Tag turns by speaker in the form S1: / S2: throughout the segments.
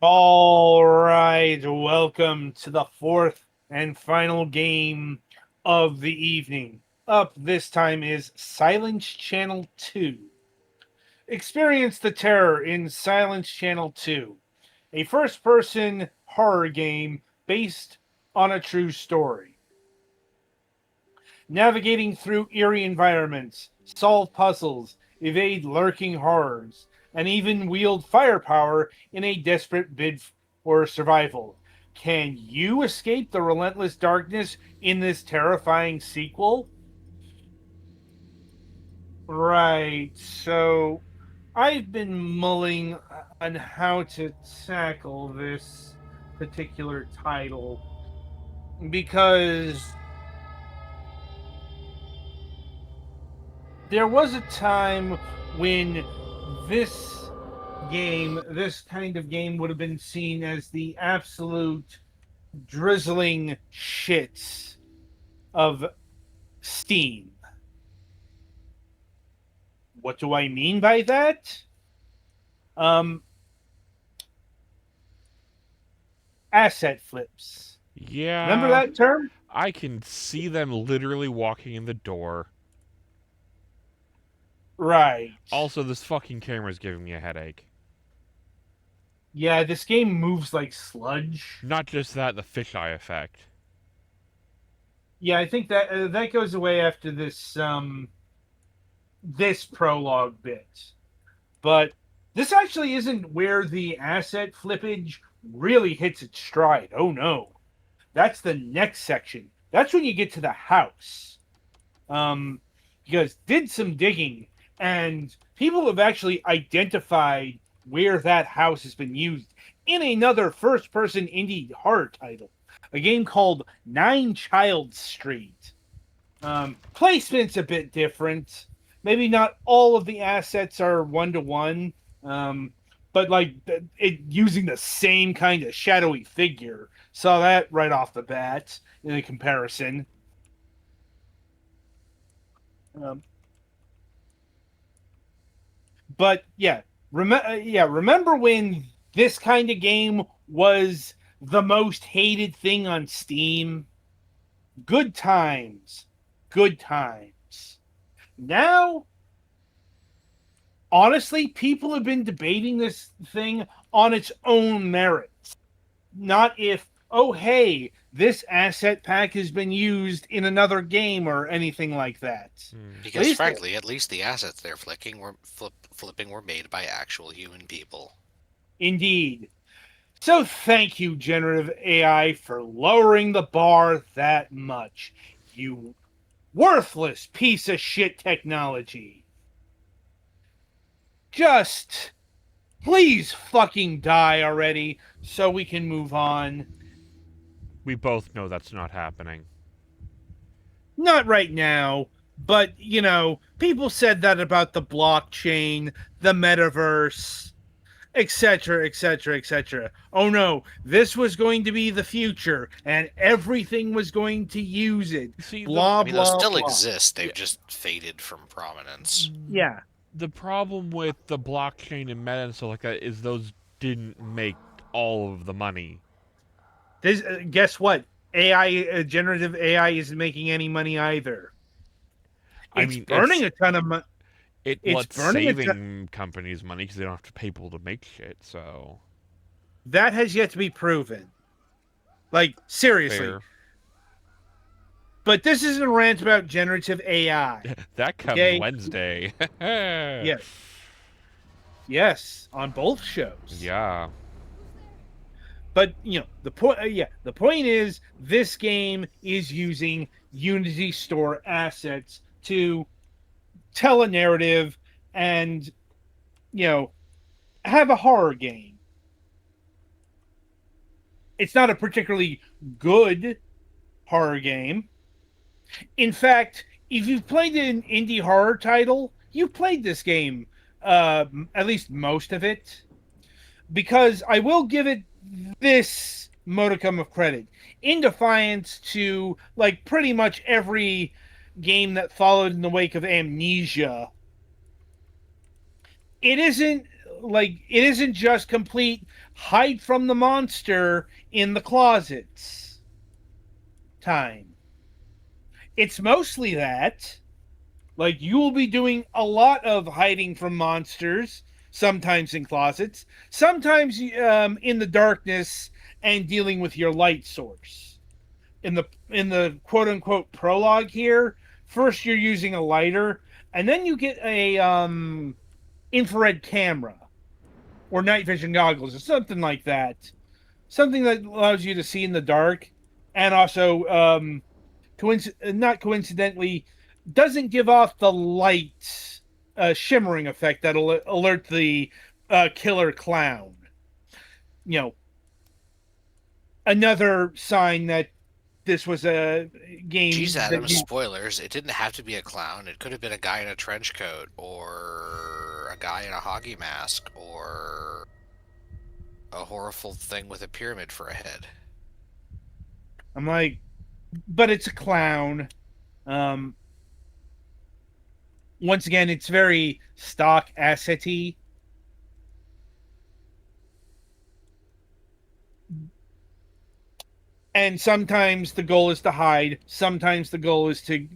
S1: All right, welcome to the fourth and final game of the evening. Up this time is Silence Channel 2. Experience the terror in Silence Channel 2, a first-person horror game based on a true story. Navigating through eerie environments, solve puzzles, evade lurking horrors, and even wield firepower in a desperate bid for survival. Can you escape the relentless darkness in this terrifying sequel? Right, so I've been mulling on how to tackle this particular title because there was a time when this this kind of game would have been seen as the absolute drizzling shits of Steam. What do I mean by that? Um, Asset flips. Remember
S2: Yeah,
S1: that term?
S2: I can see them literally walking in the door.
S1: Right.
S2: Also, this fucking camera is giving me a headache.
S1: Yeah, this game moves like sludge.
S2: Not just that, the fisheye effect.
S1: Yeah, I think that that goes away after this prologue bit. But this actually isn't where the asset flippage really hits its stride. Oh no. That's the next section. That's when you get to the house. Because did some digging, and people have actually identified where that house has been used in another first-person indie horror title, a game called Nine Child Street. Placement's a bit different. Maybe not all of the assets are one-to-one, but like it using the same kind of shadowy figure. Saw that right off the bat in a comparison. Um, but yeah, remember when this kind of game was the most hated thing on Steam? Good times, good times. Now, honestly, people have been debating this thing on its own merits, not if, oh hey, this asset pack has been used in another game or anything like that. At
S3: Because
S1: least
S3: frankly, at least the assets they're flipping were made by actual human people.
S1: indeed. So thank you, generative AI, for lowering the bar that much. You worthless piece of shit technology. Just please fucking die already so we can move on.
S2: We both know that's not happening.
S1: Not right now, but you know, people said that about the blockchain, the metaverse, etc., etc., etc. Oh no, this was going to be the future, and everything was going to use it.
S2: See,
S1: Blah
S3: I mean, those
S1: blah
S3: still
S1: blah.
S3: exist. They've
S2: yeah,
S3: just faded from prominence.
S1: Yeah.
S2: the problem with the blockchain and meta and stuff like that is those didn't make all of the money.
S1: This guess what? AI generative AI isn't making any money either.
S2: I
S1: It's
S2: mean,
S1: burning a ton of money. It's
S2: what's
S1: burning a ton.
S2: saving companies money because they don't have to pay people to make shit. So
S1: That has yet to be proven. Like seriously.
S2: fair.
S1: But this isn't a rant about generative AI.
S2: That comes
S1: Okay?
S2: Wednesday.
S1: Yes. Yes, on both shows.
S2: Yeah.
S1: But you know, the point is this game is using Unity Store assets to tell a narrative and you know, have a horror game. It's not a particularly good horror game. In fact, if you've played an indie horror title, you've played this game, at least most of it. Because I will give it this modicum of credit. In defiance to like pretty much every game that followed in the wake of Amnesia, it isn't like it isn't just complete hide from the monster in the closets time. It's mostly that. Like you will be doing a lot of hiding from monsters, sometimes in closets, sometimes in the darkness and dealing with your light source. In the quote unquote prologue here, first you're using a lighter, and then you get a infrared camera or night vision goggles or something like that. Something that allows you to see in the dark, and also not coincidentally, doesn't give off the light shimmering effect that'll alert the killer clown. You know, another sign that this was a
S3: Geez,
S1: game
S3: Adam,
S1: that you.
S3: spoilers. It didn't have to be a clown. It could have been a guy in a trench coat, or a guy in a hockey mask, or a horrible thing with a pyramid for a head.
S1: I'm like, but it's a clown. Um, Once again, it's very stock assety. And sometimes the goal is to hide, sometimes the goal is to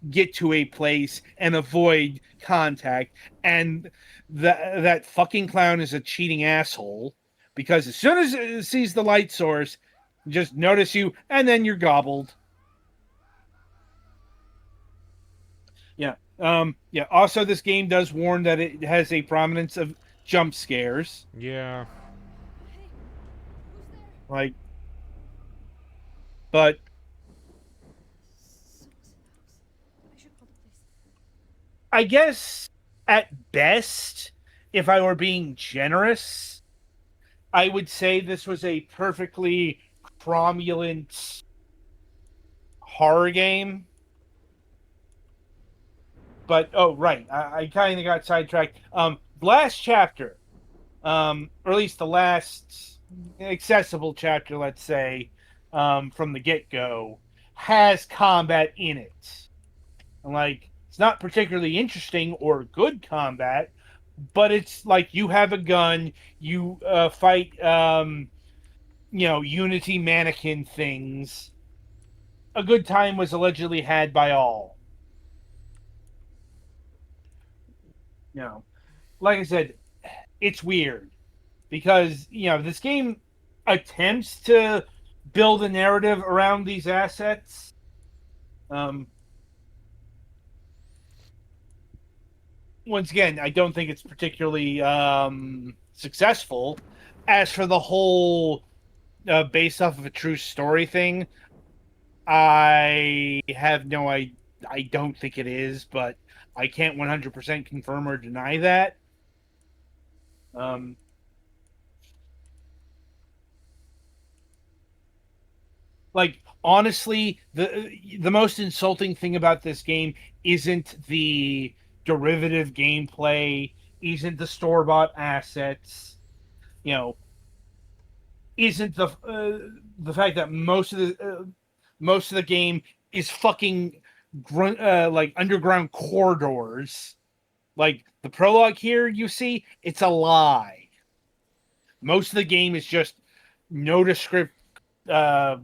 S1: get to a place and avoid contact. And that fucking clown is a cheating asshole, because as soon as it sees the light source, just notice you and then you're gobbled. Yeah, also this game does warn that it has a prominence of jump scares,
S2: Yeah.
S1: like, but I guess at best, if I were being generous, I would say this was a perfectly cromulent horror game. But oh right, I kind of got sidetracked. Last chapter, or at least the last accessible chapter, let's say, from the get go, has combat in it. And like, it's not particularly interesting or good combat, but it's like you have a gun, you fight, Unity mannequin things. A good time was allegedly had by all. Like I said, it's weird because this game attempts to build a narrative around these assets. Um, Once again, I don't think it's particularly successful. As for the whole based off of a true story thing, I have no idea. I don't think it is, but I can't 100% confirm or deny that. Um, like honestly, the most insulting thing about this game isn't the derivative gameplay, isn't the store bought assets, you know, isn't the fact that most of the game is fucking like underground corridors. Like the prologue here, you see, it's a lie. Most of the game is just nondescript, uh,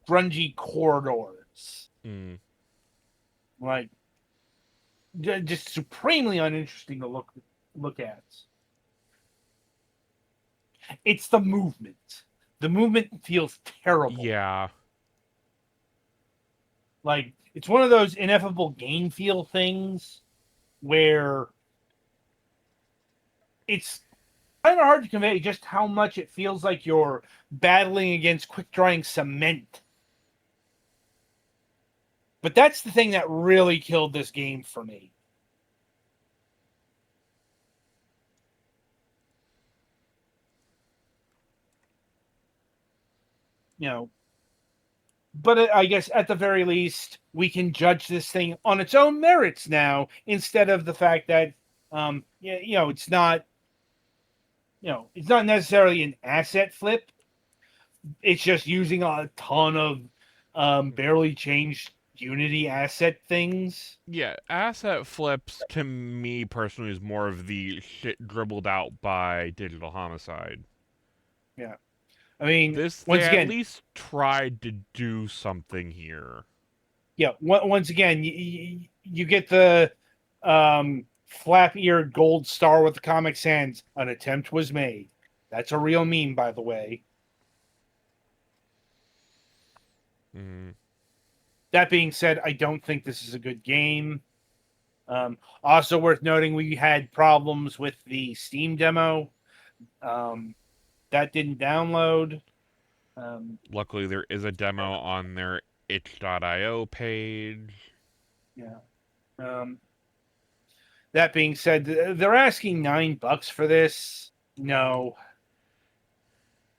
S1: grungy corridors.
S2: Mm.
S1: Like just supremely uninteresting to look at. It's the movement. The movement feels terrible.
S2: Yeah.
S1: Like it's one of those ineffable game feel things where it's kind of hard to convey just how much it feels like you're battling against quick drying cement. But that's the thing that really killed this game for me. But I guess at the very least, we can judge this thing on its own merits now, instead of the fact that, it's not, it's not necessarily an asset flip. It's just using a ton of barely changed Unity asset things.
S2: Yeah, asset flips to me personally is more of the shit dribbled out by Digital Homicide.
S1: Yeah. I mean,
S2: This, they
S1: once
S2: at
S1: again,
S2: least tried to do something here.
S1: yeah, once again, you get the flap-eared gold star with the Comic Sans. An attempt was made. That's a real meme, by the way.
S2: Mm,
S1: That being said, I don't think this is a good game. Also worth noting, we had problems with the Steam demo. That didn't download.
S2: luckily, there is a demo on their itch.io page.
S1: Yeah. Um, that being said, they're asking $9 for this. No,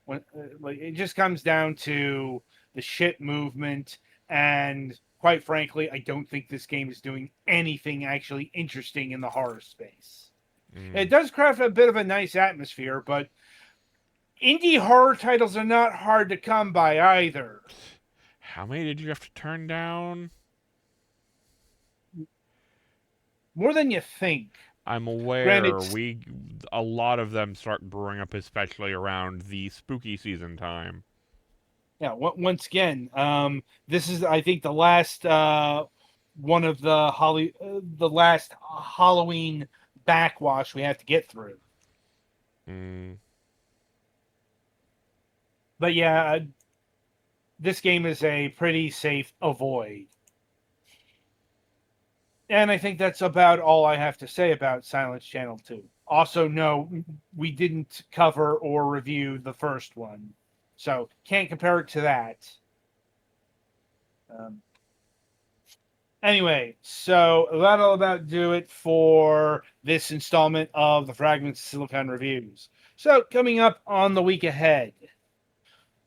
S1: like it just comes down to the shit movement, and quite frankly, I don't think this game is doing anything actually interesting in the horror space. It
S2: Mm.
S1: does craft a bit of a nice atmosphere, but indie horror titles are not hard to come by either.
S2: How many did you have to turn down?
S1: More than you think.
S2: I'm
S1: Granted,
S2: aware a lot of them start brewing up, especially around the spooky season time.
S1: yeah. Once again, this is I think the last one of the last Halloween backwash we have to get through.
S2: Mm.
S1: But yeah, this game is a pretty safe avoid. And I think that's about all I have to say about Silence Channel 2. Also, no, we didn't cover or review the first one. So, can't compare it to that. Anyway, so that'll about do it for this installment of the Fragments of Silicon reviews. So, coming up on the week ahead.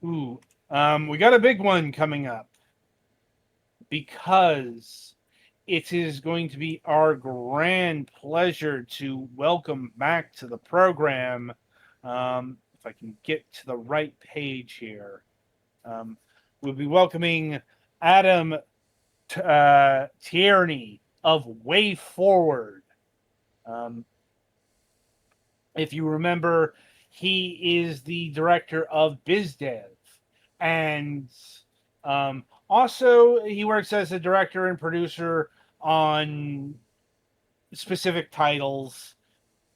S1: We got a big one coming up. Because it is going to be our grand pleasure to welcome back to the program. If I can get to the right page here, we'll be welcoming Adam Tierney of Way Forward. If you remember, he is the director of BizDev, and also he works as a director and producer on specific titles.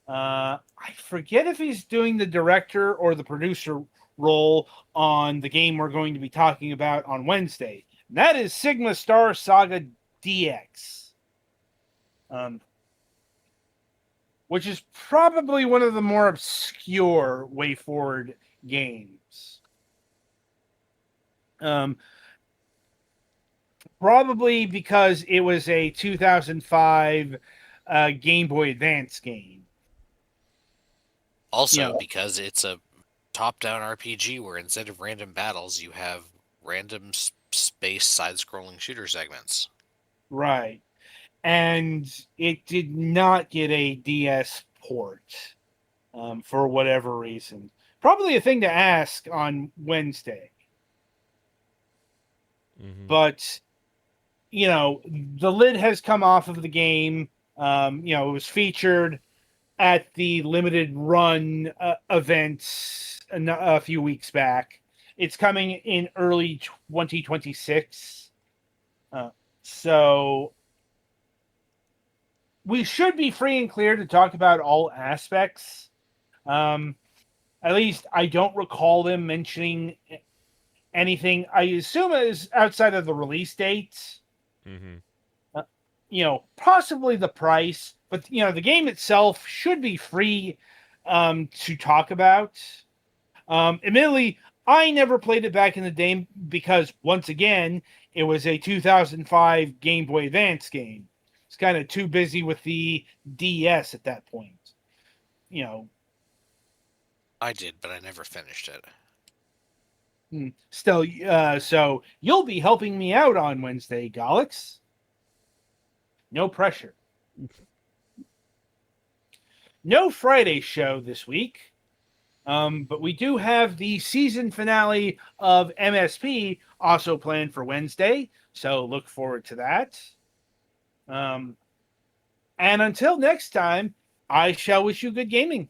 S1: I forget if he's doing the director or the producer role on the game we're going to be talking about on Wednesday. And that is Sigma Star Saga DX. Which is probably one of the more obscure Way Forward games. Probably because it was a 2005 Game Boy Advance game.
S3: Also, because it's a top-down RPG where instead of random battles, you have random space side-scrolling shooter segments.
S1: Right. And it did not get a DS port for whatever reason. Probably a thing to ask on Wednesday.
S2: Mm-hmm.
S1: But, the lid has come off of the game. It was featured at the limited run event a few weeks back. It's coming in early 2026. So we should be free and clear to talk about all aspects. At least I don't recall them mentioning anything. I assume it is outside of the release date.
S2: Mm-hmm.
S1: Possibly the price, but the game itself should be free to talk about. Admittedly, I never played it back in the day because, once again, it was a 2005 Game Boy Advance game. It's kind of too busy with the DS at that point.
S3: I did, but I never finished it.
S1: Still, so you'll be helping me out on Wednesday, Golix. No pressure. No Friday show this week. But we do have the season finale of MSP also planned for Wednesday. So look forward to that. And until next time, I shall wish you good gaming.